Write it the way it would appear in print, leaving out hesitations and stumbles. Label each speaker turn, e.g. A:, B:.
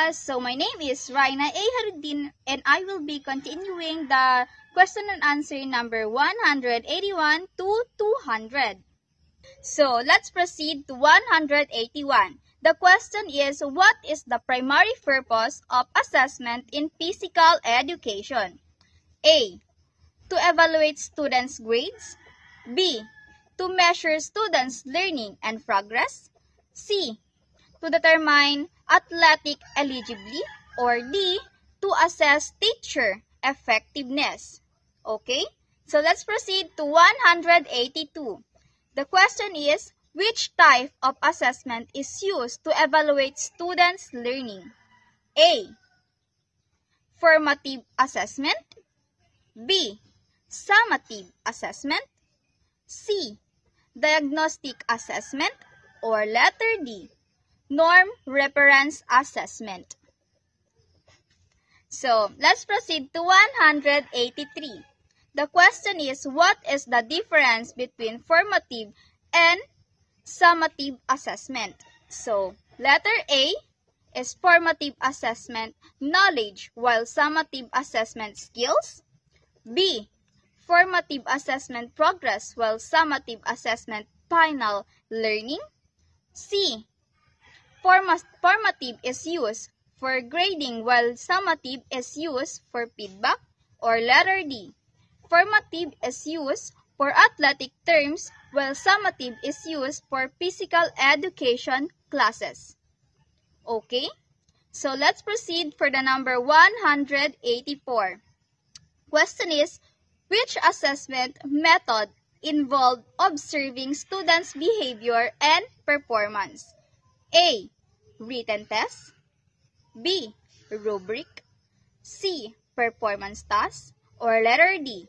A: class. So my name is Raina A. Haruddin and I will be continuing the question and answer number 181 to 200. So let's proceed to 181. The question is, what is the primary purpose of assessment in physical education? A. To evaluate students' grades. B. To measure students' learning and progress. C. To determine athletic eligibility, or D, to assess teacher effectiveness. Okay, so let's proceed to 182. The question is, which type of assessment is used to evaluate students' learning? A. Formative assessment. B. Summative assessment. C. Diagnostic assessment, or letter D, norm reference assessment. So, let's proceed to 183. The question is, what is the difference between formative and summative assessment? So, letter A is formative assessment knowledge, while summative assessment skills. B. Formative assessment progress, while summative assessment final learning. C. Formative is used for grading while summative is used for feedback, or letter D. Formative is used for athletic terms while summative is used for physical education classes. Okay? So let's proceed for the number 184. Question is, which assessment method involved observing students' behavior and performance? A. Written test. B. Rubric. C. Performance task. Or letter D.